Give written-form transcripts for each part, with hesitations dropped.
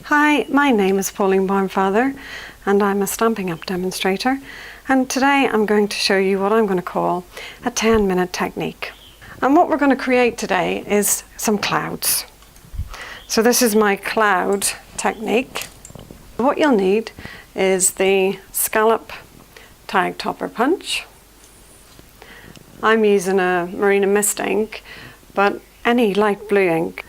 Hi, my name is Pauline Barnfather and I'm a Stampin' Up! Demonstrator, and today I'm going to show you what I'm going to call a 10-minute technique. And what we're going to create today is some clouds. So this is my cloud technique. What you'll need is the scallop tag topper punch. I'm using a Marina Mist ink, but any light blue ink.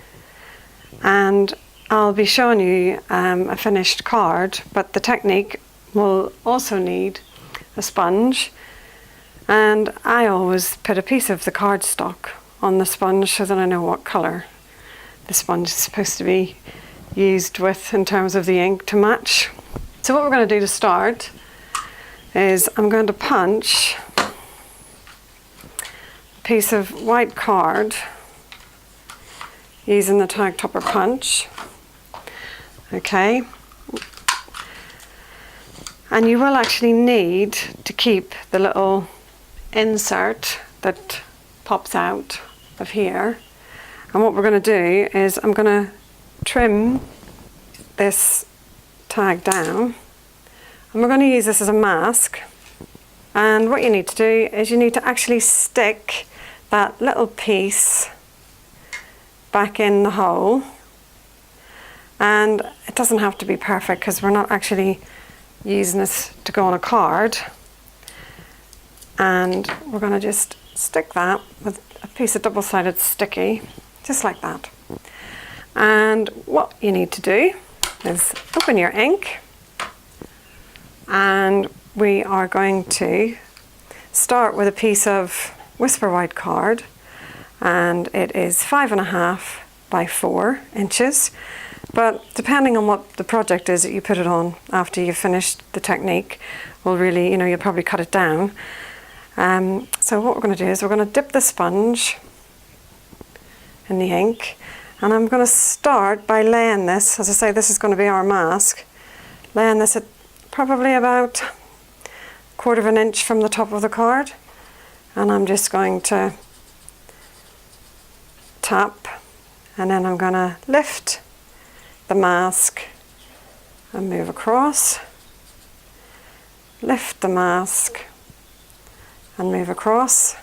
And I'll be showing you a finished card, but the technique will also need a sponge, and I always put a piece of the cardstock on the sponge so that I know what colour the sponge is supposed to be used with in terms of the ink to match. So what we're going to do to start is I'm going to punch a piece of white card using the tag topper punch. Okay, and you will actually need to keep the little insert that pops out of here. And what we're going to do is I'm going to trim this tag down, and we're going to use this as a mask. And what you need to do is you need to actually stick that little piece back in the hole. And it doesn't have to be perfect because we're not actually using this to go on a card. And we're going to just stick that with a piece of double-sided sticky, just like that. And what you need to do is open your ink, and we are going to start with a piece of Whisper White card, and it is 5.5 by 4 inches. But depending on what the project is that you put it on after you've finished the technique, will really, you'll probably cut it down. So what we're going to do is we're going to dip the sponge in the ink, and I'm going to start by laying this, as I say, this is going to be our mask, laying this at probably about 1/4 inch from the top of the card, and I'm just going to tap, and then I'm going to lift the mask and move across, lift the mask and move across,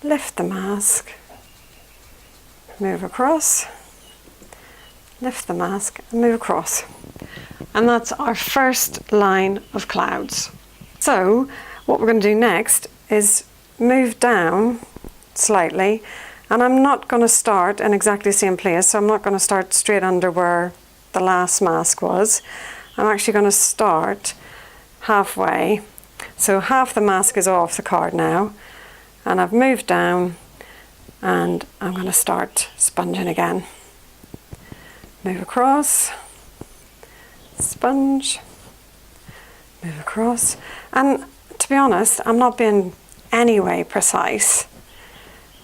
lift the mask, move across, lift the mask and move across. And that's our first line of clouds. So what we're going to do next is move down slightly. And I'm not going to start in exactly the same place, so I'm not going to start straight under where the last mask was. I'm actually going to start halfway. So half the mask is off the card now, and I've moved down, and I'm going to start sponging again. Move across, sponge, move across. And to be honest, I'm not being any way precise,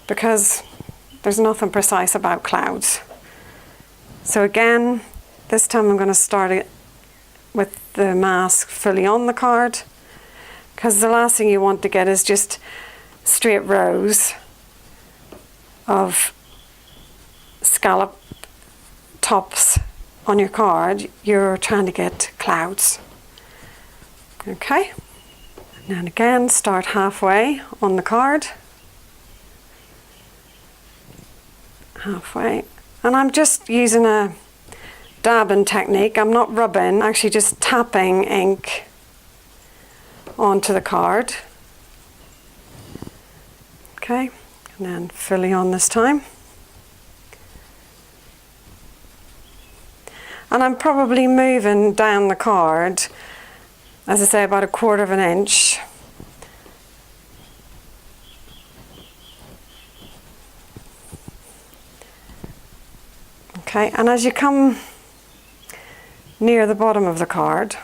because there's nothing precise about clouds. So again, this time I'm going to start it with the mask fully on the card, because the last thing you want to get is just straight rows of scallop tops on your card. You're trying to get clouds. Okay, and then again start halfway on the card. Halfway, and I'm just using a dabbing technique. I'm not rubbing, actually just tapping ink onto the card. Okay, and then fully on this time. And I'm probably moving down the card, as I say, about 1/4 inch. Okay, and as you come near the bottom of the card,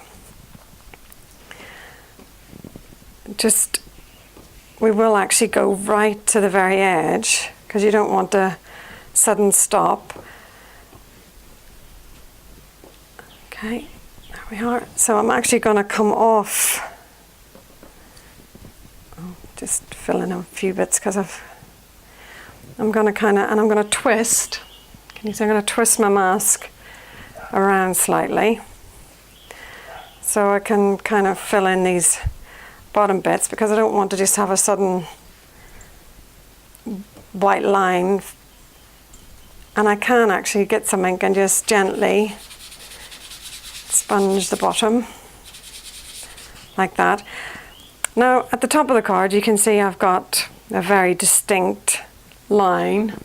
we will actually go right to the very edge, because you don't want a sudden stop. Okay, there we are. So I'm actually going to come off, just fill in a few bits because I'm going to I'm going to twist. So I'm going to twist my mask around slightly so I can kind of fill in these bottom bits, because I don't want to just have a sudden white line. And I can actually get some ink and just gently sponge the bottom like that. Now at the top of the card you can see I've got a very distinct line.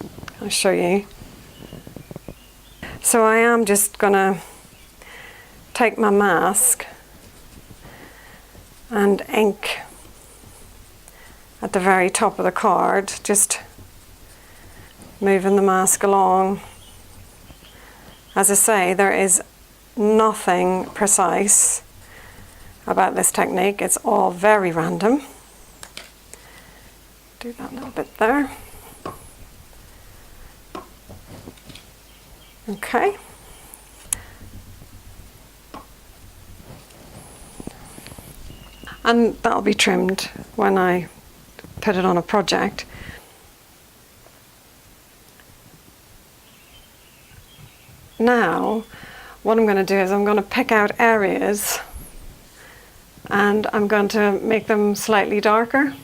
I'll show you. So I am just gonna take my mask and ink at the very top of the card, just moving the mask along. As I say, there is nothing precise about this technique. It's all very random. Do that little bit there. Okay. And that'll be trimmed when I put it on a project. Now, what I'm going to do is I'm going to pick out areas and I'm going to make them slightly darker.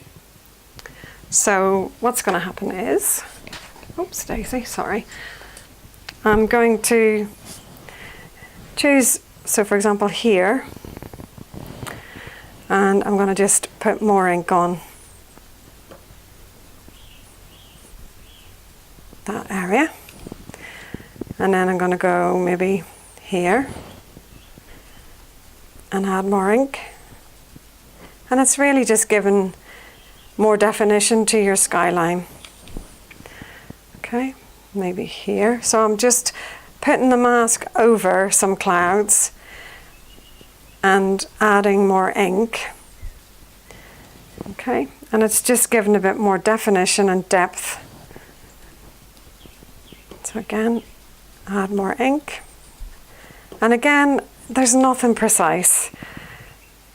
So what's going to happen is, oops, Daisy, sorry. I'm going to choose, so for example here, and I'm going to just put more ink on that area. And then I'm going to go maybe here and add more ink. And it's really just giving more definition to your skyline. Okay, maybe here. So I'm just putting the mask over some clouds and adding more ink. Okay, and it's just giving a bit more definition and depth. So again, add more ink. And again, there's nothing precise.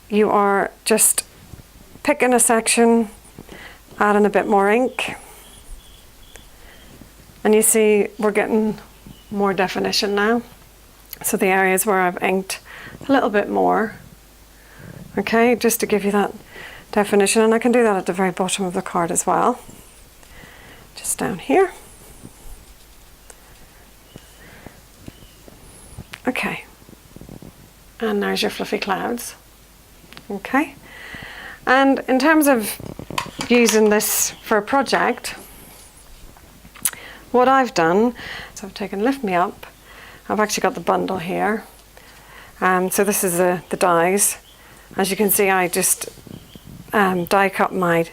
You are just picking a section, adding a bit more ink. And you see we're getting more definition now. So the areas where I've inked a little bit more, okay, just to give you that definition. And I can do that at the very bottom of the card as well, just down here. Okay, and there's your fluffy clouds. Okay, and in terms of using this for a project, what I've done, so I've taken Lift Me Up. I've actually got the bundle here. So this is the dies. As you can see, I just die cut my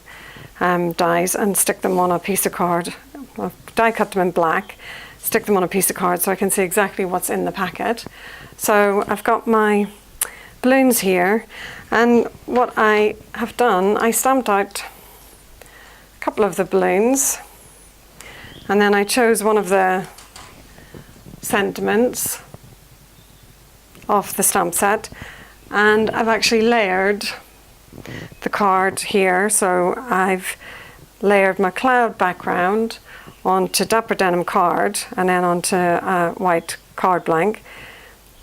dies and stick them on a piece of card. Well, die cut them in black, stick them on a piece of card so I can see exactly what's in the packet. So I've got my balloons here, and what I have done, I stamped out a couple of the balloons, and then I chose one of the sentiments off the stamp set, and I've actually layered the card here. So I've layered my cloud background onto Dapper Denim card and then onto a white card blank,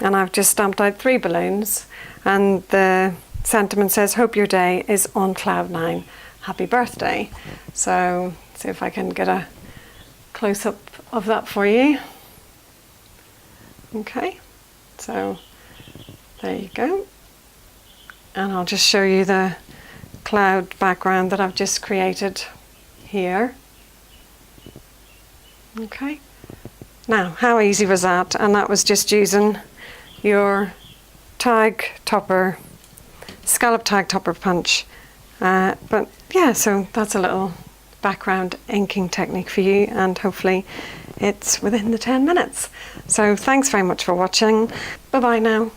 and I've just stamped out 3 balloons, and the sentiment says, "Hope your day is on cloud 9. Happy birthday." So see if I can get a close-up of that for you. Okay, so there you go. And I'll just show you the cloud background that I've just created here. Okay, now how easy was that? And that was just using your tag topper, scallop tag topper punch. But yeah, so that's a little background inking technique for you, and hopefully it's within the 10 minutes. So thanks very much for watching. Bye bye now.